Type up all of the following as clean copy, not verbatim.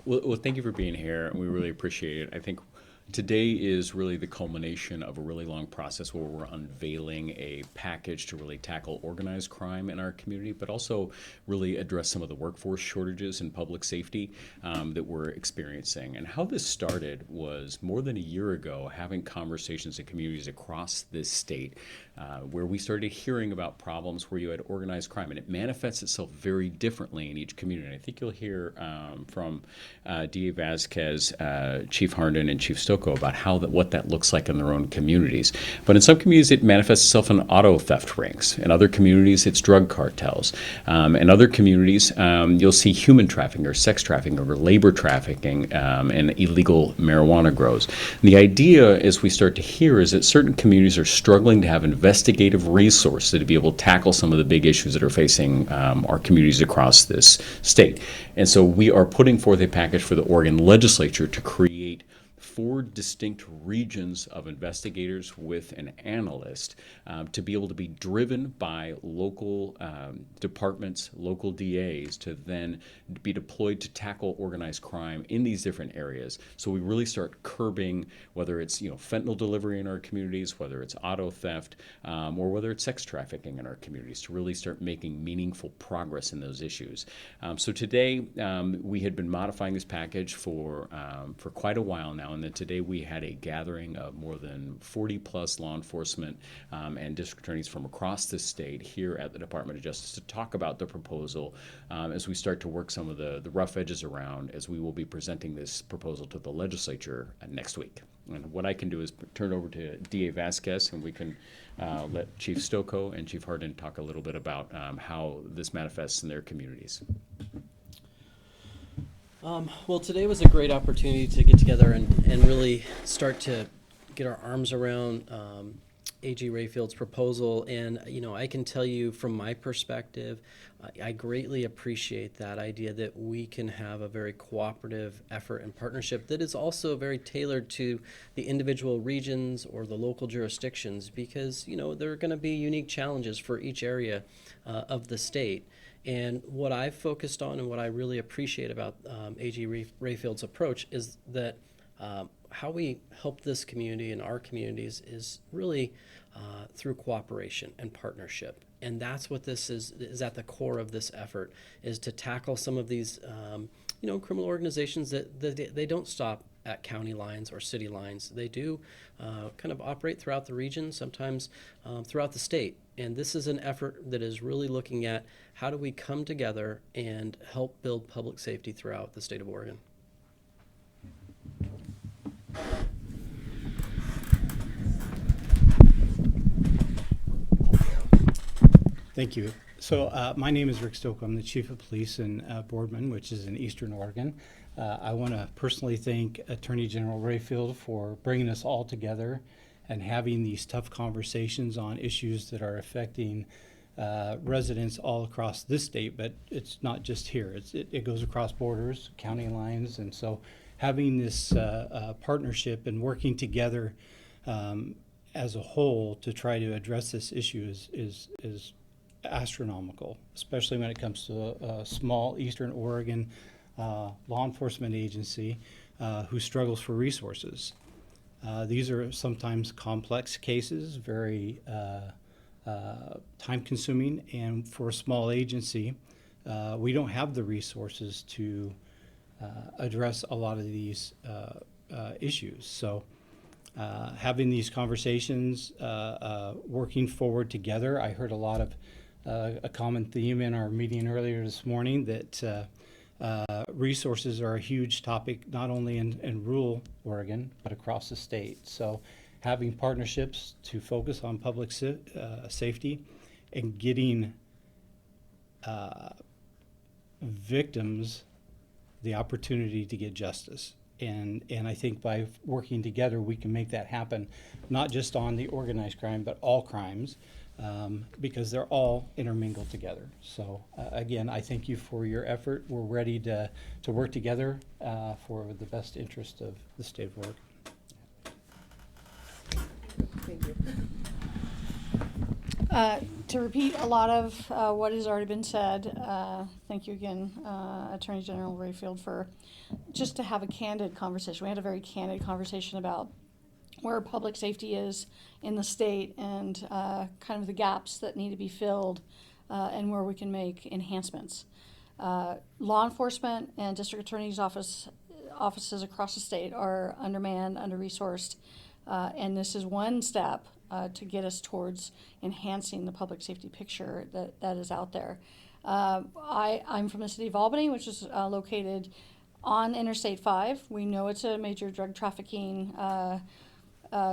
Well, thank you for being here. We really appreciate it. I think today is really the culmination of a really long process where we're unveiling a package to really tackle organized crime in our community, but also really address some of the workforce shortages in public safety that we're experiencing. And how this started was more than a year ago, having conversations in communities across this state where we started hearing about problems where you had organized crime, and it manifests itself very differently in each community. And I think you'll hear from DA Vasquez, Chief Harnden, and Chief Stokoe about what that looks like in their own communities. But in some communities, it manifests itself in auto theft rings. In other communities, it's drug cartels. In other communities, you'll see human trafficking or sex trafficking or labor trafficking and illegal marijuana grows. And the idea, as we start to hear, is that certain communities are struggling to have investigative resources to be able to tackle some of the big issues that are facing our communities across this state. And so we are putting forth a package for the Oregon legislature to create 4 distinct regions of investigators with an analyst to be able to be driven by local departments, local DAs, to then be deployed to tackle organized crime in these different areas. So we really start curbing whether it's fentanyl delivery in our communities, whether it's auto theft, or whether it's sex trafficking in our communities, to really start making meaningful progress in those issues. So today we had been modifying this package for quite a while now, and then today we had a gathering of more than 40 plus law enforcement and district attorneys from across the state here at the Department of Justice to talk about the proposal as we start to work some of the rough edges around, as we will be presenting this proposal to the legislature next week. And what I can do is turn it over to DA Vasquez, and we can let Chief Stokoe and Chief Harnden talk a little bit about how this manifests in their communities. Well, today was a great opportunity to get together and really start to get our arms around AG Rayfield's proposal. And, I can tell you from my perspective, I greatly appreciate that idea that we can have a very cooperative effort and partnership that is also very tailored to the individual regions or the local jurisdictions, because, there are going to be unique challenges for each area of the state. And what I've focused on and what I really appreciate about AG Rayfield's approach is that how we help this community and our communities is really through cooperation and partnership. And that's what this is at the core of this effort, is to tackle some of these criminal organizations that they don't stop at county lines or city lines. They do kind of operate throughout the region, sometimes throughout the state. And this is an effort that is really looking at how do we come together and help build public safety throughout the state of Oregon. Thank you. So my name is Rick Stokoe. I'm the Chief of Police in Boardman, which is in Eastern Oregon. I want to personally thank Attorney General Rayfield for bringing us all together and having these tough conversations on issues that are affecting residents all across this state, but it's not just here. It goes across borders, county lines, and so having this partnership and working together as a whole to try to address this issue is astronomical, especially when it comes to a small Eastern Oregon law enforcement agency who struggles for resources. These are sometimes complex cases, very time-consuming, and for a small agency, we don't have the resources to address a lot of these issues. So having these conversations, working forward together, I heard a lot of a common theme in our meeting earlier this morning that resources are a huge topic, not only in rural Oregon, but across the state. So having partnerships to focus on public safety and getting victims the opportunity to get justice. And I think by working together, we can make that happen, not just on the organized crime, but all crimes, because they're all intermingled together. So again, I thank you for your effort. We're ready to work together for the best interest of the state of Oregon. Thank you. To repeat a lot of what has already been said, thank you again, Attorney General Rayfield, for just to have a candid conversation. We had a very candid conversation about where public safety is in the state and kind of the gaps that need to be filled and where we can make enhancements. Law enforcement and district attorney's offices across the state are undermanned, under-resourced, and this is one step to get us towards enhancing the public safety picture that is out there. I'm from the city of Albany, which is located on Interstate 5. We know it's a major drug trafficking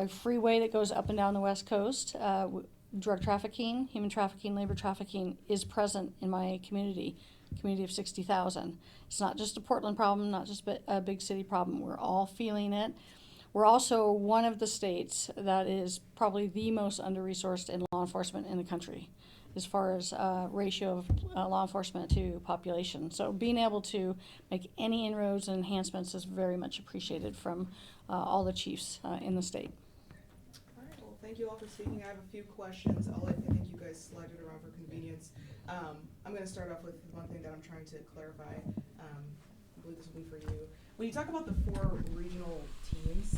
freeway that goes up and down the West Coast. Drug trafficking, human trafficking, labor trafficking is present in my community of 60,000. It's not just a Portland problem, not just a big city problem. We're all feeling it. We're also one of the states that is probably the most under-resourced in law enforcement in the country as far as ratio of law enforcement to population. So being able to make any inroads and enhancements is very much appreciated from all the chiefs in the state. All right, well, thank you all for speaking. I have a few questions. I think you guys slide it around for convenience. I'm going to start off with one thing that I'm trying to clarify. I believe this will be for you. When you talk about the 4 regional teams,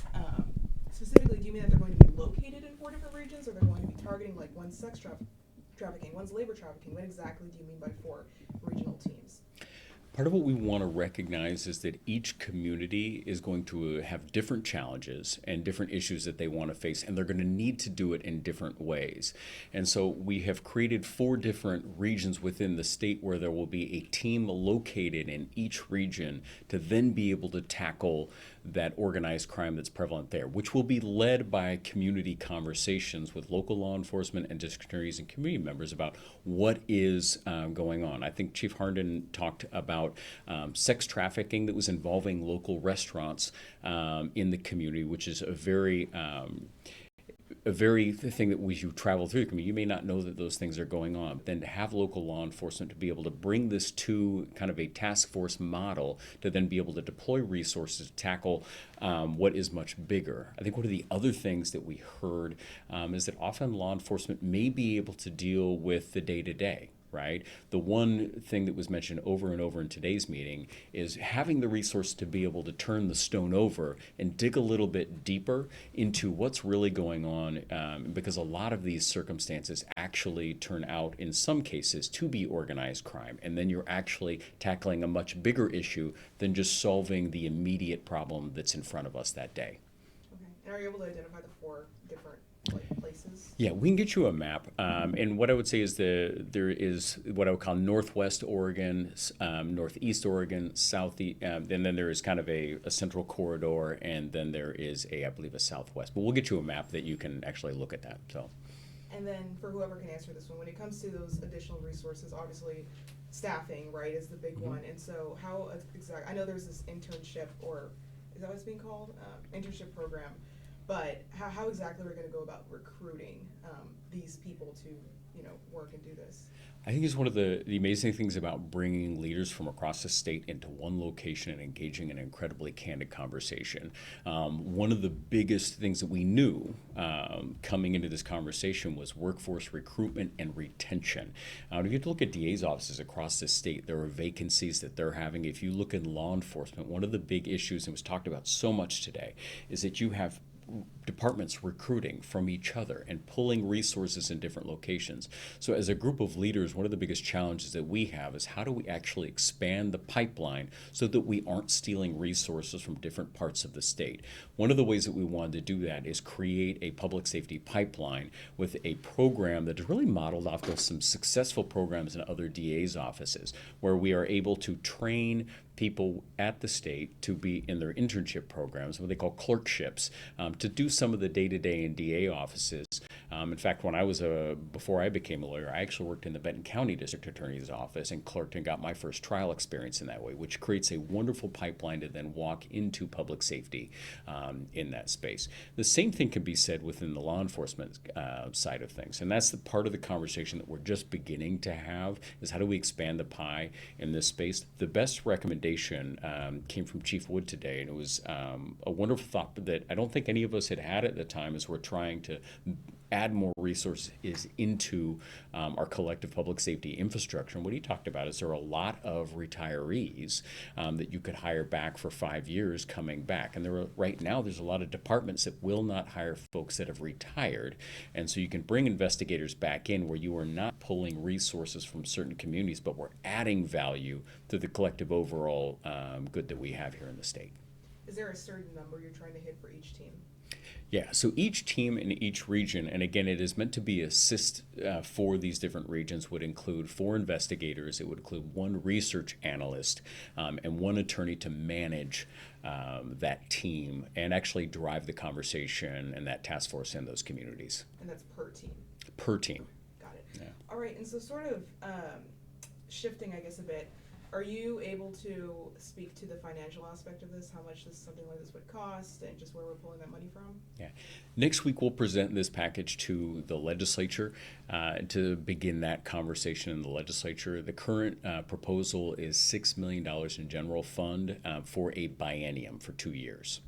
specifically, do you mean that they're going to be located in 4 different regions, or they're going to be targeting, like, one's sex trafficking, one's labor trafficking? What exactly do you mean by 4 regional teams? Part of what we want to recognize is that each community is going to have different challenges and different issues that they want to face, and they're going to need to do it in different ways. And so we have created 4 different regions within the state where there will be a team located in each region to then be able to tackle that organized crime that's prevalent there, which will be led by community conversations with local law enforcement and district attorneys and community members about what is going on. I think Chief Harnden talked about sex trafficking that was involving local restaurants in the community, which is a very thing that you travel through the community, you may not know that those things are going on. But then to have local law enforcement to be able to bring this to kind of a task force model to then be able to deploy resources to tackle what is much bigger. I think one of the other things that we heard is that often law enforcement may be able to deal with the day-to-day. Right? The one thing that was mentioned over and over in today's meeting is having the resource to be able to turn the stone over and dig a little bit deeper into what's really going on, because a lot of these circumstances actually turn out, in some cases, to be organized crime. And then you're actually tackling a much bigger issue than just solving the immediate problem that's in front of us that day. Okay. And are you able to identify the 4 different places? Yeah, we can get you a map. And what I would say is there is what I would call Northwest Oregon, Northeast Oregon, Southeast, and then there is kind of a central corridor, and then there is I believe a Southwest. But we'll get you a map that you can actually look at that. So. And then for whoever can answer this one, when it comes to those additional resources, obviously staffing, right, is the big one. And so how exactly, I know there's this internship, or is that what it's being called? Internship program. But how exactly are we going to go about recruiting these people to, work and do this? I think it's one of the amazing things about bringing leaders from across the state into one location and engaging in an incredibly candid conversation. One of the biggest things that we knew coming into this conversation was workforce recruitment and retention. If you look at DA's offices across the state, there are vacancies that they're having. If you look in law enforcement, one of the big issues, and was talked about so much today, is that you have departments recruiting from each other and pulling resources in different locations. So as a group of leaders, one of the biggest challenges that we have is how do we actually expand the pipeline so that we aren't stealing resources from different parts of the state. One of the ways that we wanted to do that is create a public safety pipeline with a program that is really modeled off of some successful programs in other DA's offices, where we are able to train people at the state to be in their internship programs, what they call clerkships, to do some of the day-to-day in DA offices. In fact, when I was before I became a lawyer, I actually worked in the Benton County District Attorney's office and clerked and got my first trial experience in that way, which creates a wonderful pipeline to then walk into public safety in that space. The same thing can be said within the law enforcement side of things, and that's the part of the conversation that we're just beginning to have, is how do we expand the pie in this space. The best recommendation came from Chief Wood today, and it was a wonderful thought that I don't think any of us had at the time, as we're trying to add more resources into our collective public safety infrastructure. And what he talked about is there are a lot of retirees that you could hire back for 5 years coming back. And right now there's a lot of departments that will not hire folks that have retired. And so you can bring investigators back in where you are not pulling resources from certain communities, but we're adding value to the collective overall good that we have here in the state. Is there a certain number you're trying to hit for each team? Yeah, so each team in each region, and again, it is meant to be assist for these different regions, would include 4 investigators, it would include 1 research analyst, and 1 attorney to manage that team and actually drive the conversation and that task force in those communities. And that's per team. Per team. Got it. Yeah. All right, and so sort of shifting, I guess, a bit, are you able to speak to the financial aspect of this, how much something like this would cost, and just where we're pulling that money from? Yeah. Next week, we'll present this package to the legislature to begin that conversation in the legislature. The current proposal is $6 million in general fund for a biennium for 2 years.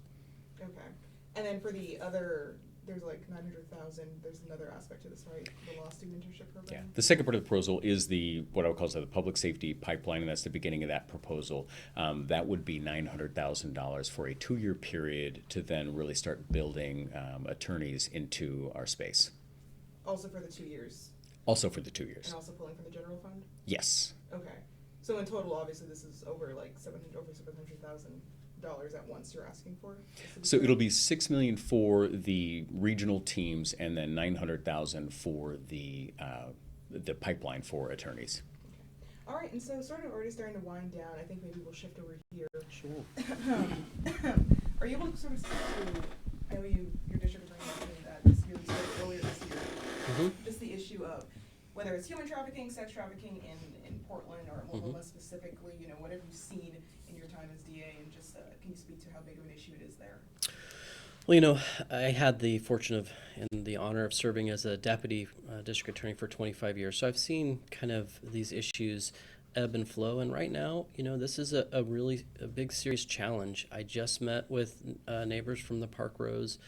Okay. And then for the other, there's like 900,000, there's another aspect to this, right? The law student internship program? Yeah. The second part of the proposal is what I would call the public safety pipeline, and that's the beginning of that proposal. That would be $900,000 for a 2-year period to then really start building attorneys into our space. Also for the 2 years? Also for the 2 years. And also pulling from the general fund? Yes. Okay. So in total, obviously, this is over like $700,000 at once you're asking for? So it'll be $6 million for the regional teams, and then $900,000 for the pipeline for attorneys. All right, and so sort of already starting to wind down, I think maybe we'll shift over here. Sure. Are you able to sort of speak to, I know your district attorney mentioned that this really started earlier this year, just the issue of whether it's human trafficking, sex trafficking in Portland, or Oklahoma specifically, what have you seen in your time as DA, and just can you speak to how big of an issue it is there? Well, I had the fortune and the honor of serving as a deputy district attorney for 25 years. So I've seen kind of these issues ebb and flow. And right now, this is a really big, serious challenge. I just met with neighbors from the Park Rose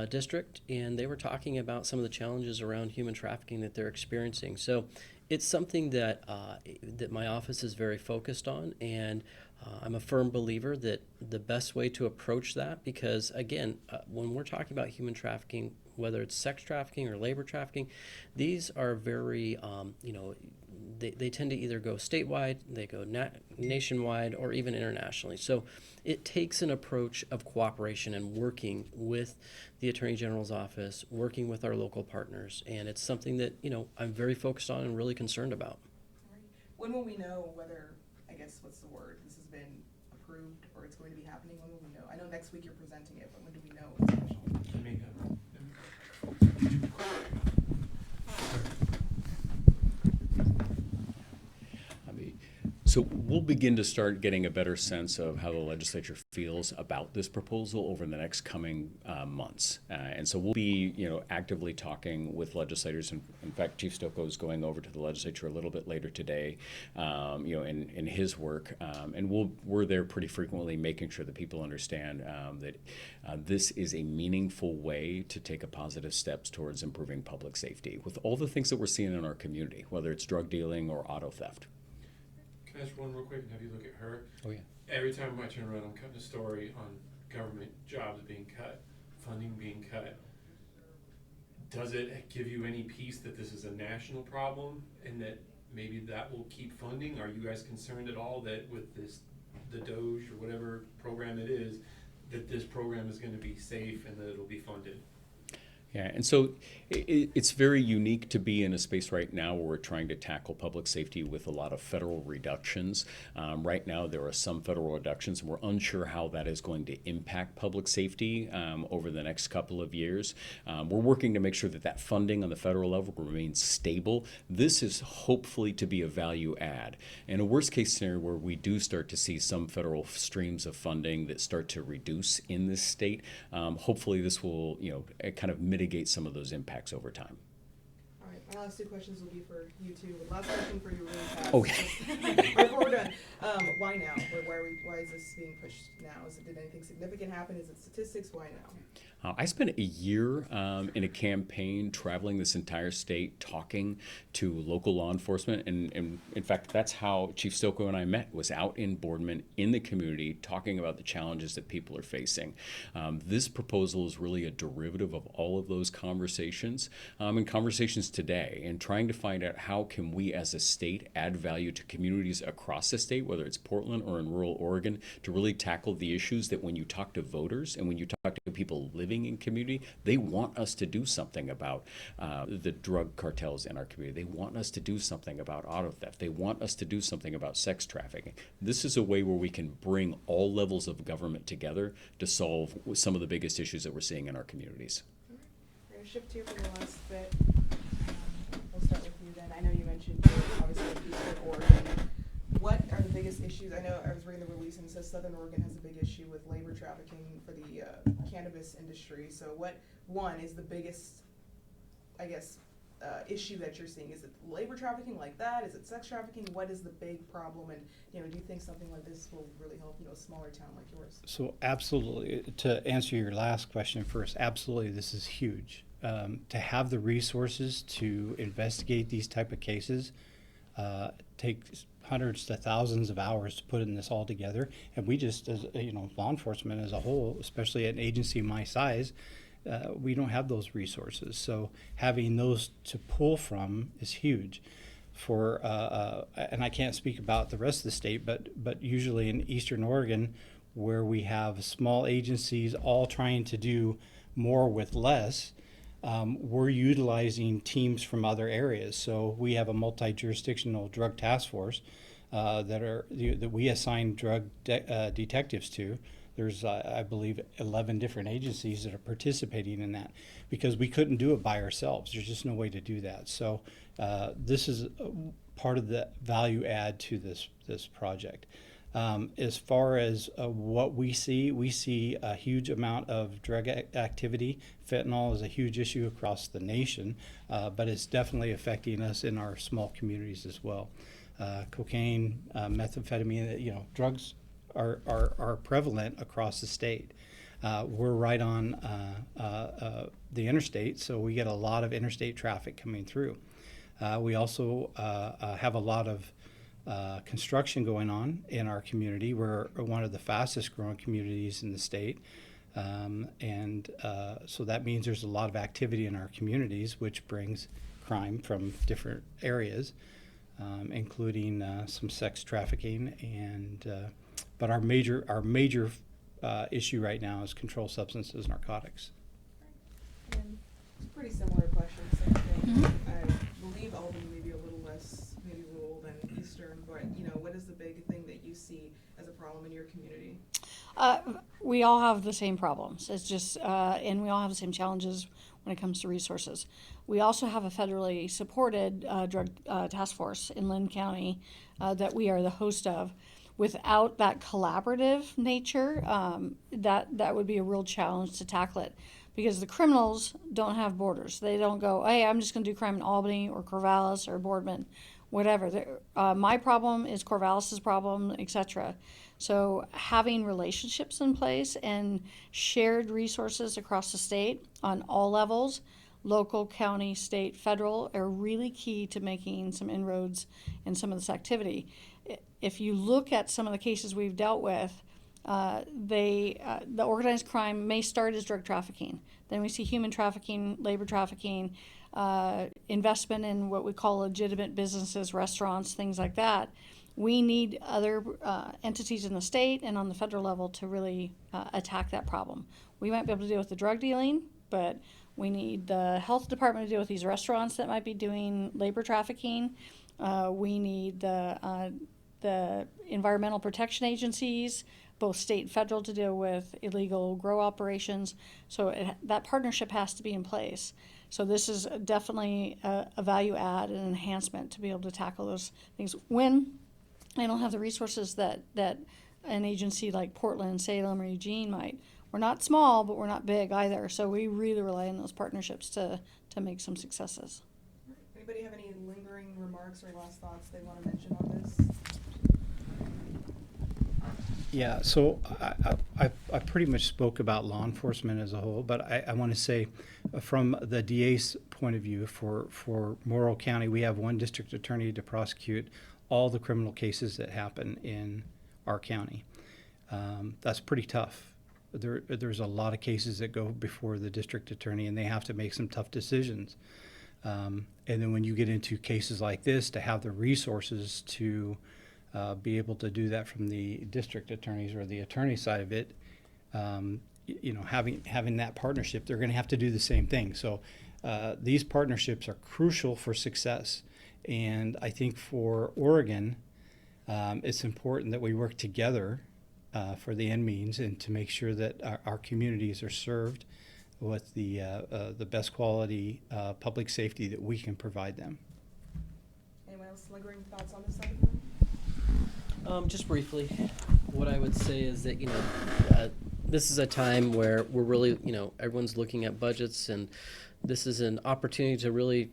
district, and they were talking about some of the challenges around human trafficking that they're experiencing. So it's something that my office is very focused on, and I'm a firm believer that the best way to approach that, because again, when we're talking about human trafficking, whether it's sex trafficking or labor trafficking, these are very, they tend to either go statewide, they go nationwide, or even internationally. So it takes an approach of cooperation and working with the Attorney General's office, working with our local partners, and it's something that, I'm very focused on and really concerned about. All right. When will we know whether, I guess, what's the word, this has been approved or it's going to be happening? When will we know? I know next week you're presenting it, but when do we know it's official? So we'll begin to start getting a better sense of how the legislature feels about this proposal over the next coming months. And so we'll be, actively talking with legislators. In fact, Chief Stocco is going over to the legislature a little bit later today, in his work. And we're there pretty frequently making sure that people understand that this is a meaningful way to take a positive steps towards improving public safety with all the things that we're seeing in our community, whether it's drug dealing or auto theft. Can I ask one real quick and have you look at her? Oh, yeah. Every time I turn around, I'm cutting a story on government jobs being cut, funding being cut. Does it give you any peace that this is a national problem and that maybe that will keep funding? Are you guys concerned at all that with the DOGE or whatever program it is, that this program is going to be safe and that it'll be funded? Yeah, and so it's very unique to be in a space right now where we're trying to tackle public safety with a lot of federal reductions. Right now, there are some federal reductions, and we're unsure how that is going to impact public safety over the next couple of years. We're working to make sure that funding on the federal level remains stable. This is hopefully to be a value add. In a worst case scenario where we do start to see some federal streams of funding that start to reduce in this state, hopefully this will kind of mitigate some of those impacts over time. All right, my last 2 questions will be for you two. The last question for you really fast. Okay. Before we're done, why now? Why is this being pushed now? Did anything significant happen? Is it statistics? Why now? I spent a year in a campaign traveling this entire state, talking to local law enforcement, and in fact, that's how Chief Stocco and I met. Was out in Boardman in the community, talking about the challenges that people are facing. This proposal is really a derivative of all of those conversations and conversations today, and trying to find out how can we, as a state, add value to communities across the state, whether it's Portland or in rural Oregon, to really tackle the issues that when you talk to voters and when you talk to people living in community, they want us to do something about the drug cartels in our community. They want us to do something about auto theft. They want us to do something about sex trafficking. This is a way where we can bring all levels of government together to solve some of the biggest issues that we're seeing in our communities. We're gonna shift here for the last bit. We'll start with you then. I know you mentioned you're obviously in Eastern Oregon. What are the biggest issues? I know I was reading the release and it says Southern Oregon has a big issue with labor trafficking for the cannabis industry. So what, one, is the biggest, I guess, issue that you're seeing? Is it labor trafficking like that? Is it sex trafficking? What is the big problem? And, do you think something like this will really help, a smaller town like yours? So absolutely, to answer your last question first, absolutely, this is huge. To have the resources to investigate these type of cases takes hundreds to thousands of hours to put in this all together. And we just, as law enforcement as a whole, especially an agency my size, we don't have those resources. So having those to pull from is huge. And I can't speak about the rest of the state, but usually in Eastern Oregon, where we have small agencies all trying to do more with less, we're utilizing teams from other areas. So we have a multi-jurisdictional drug task force that we assign drug detectives to. There's, I believe, 11 different agencies that are participating in that because we couldn't do it by ourselves. There's just no way to do that. So this is part of the value add to this project. As far as what we see a huge amount of drug activity. Fentanyl is a huge issue across the nation, but it's definitely affecting us in our small communities as well. Cocaine, methamphetamine, drugs are prevalent across the state. We're right on the interstate, so we get a lot of interstate traffic coming through. We also have a lot of construction going on in our community. We're one of the fastest growing communities in the state. So that means there's a lot of activity in our communities, which brings crime from different areas, including some sex trafficking. But our major issue right now is controlled substances, narcotics. And it's a pretty similar question, same thing. I believe Albany may be a little less maybe rural than Eastern, but what is the big thing that you see as a problem in your community? We all have the same problems. It's just, and we all have the same challenges when it comes to resources. We also have a federally supported drug task force in Lynn County that we are the host of. Without that collaborative nature, that would be a real challenge to tackle it, because the criminals don't have borders. They don't go, hey, I'm just going to do crime in Albany or Corvallis or Boardman, whatever. My problem is Corvallis's problem, etc. So having relationships in place and shared resources across the state on all levels, local, county, state, federal, are really key to making some inroads in some of this activity. If you look at some of the cases we've dealt with, the organized crime may start as drug trafficking. Then we see human trafficking, labor trafficking, investment in what we call legitimate businesses, restaurants, things like that. We need other entities in the state and on the federal level to really attack that problem. We might be able to deal with the drug dealing, but we need the health department to deal with these restaurants that might be doing labor trafficking. We need the environmental protection agencies, both state and federal, to deal with illegal grow operations. So that partnership has to be in place. So this is definitely a value add and enhancement to be able to tackle those things when they don't have the resources that an agency like Portland, Salem, or Eugene might. We're not small, but we're not big either. So we really rely on those partnerships to make some successes. Anybody have any lingering remarks or last thoughts they want to mention on this? Yeah, so I pretty much spoke about law enforcement as a whole, but I want to say from the DA's point of view, for Morrow County, we have one district attorney to prosecute all the criminal cases that happen in our county. That's pretty tough. There's a lot of cases that go before the district attorney, and they have to make some tough decisions. And then when you get into cases like this, to have the resources to be able to do that from the district attorneys or the attorney side of it, having that partnership, they're going to have to do the same thing. So these partnerships are crucial for success. And I think for Oregon, it's important that we work together for the end means and to make sure that our communities are served with the best quality public safety that we can provide them. Anyone else lingering thoughts on this side of the room? Just briefly, what I would say is that, this is a time where we're really, everyone's looking at budgets, and this is an opportunity to really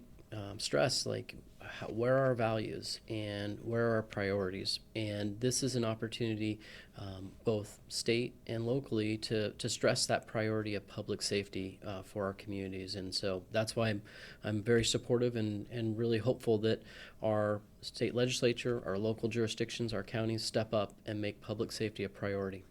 stress, like, where are our values and where are our priorities? And this is an opportunity, both state and locally, to stress that priority of public safety for our communities. And so that's why I'm very supportive and really hopeful that our state legislature, our local jurisdictions, our counties step up and make public safety a priority.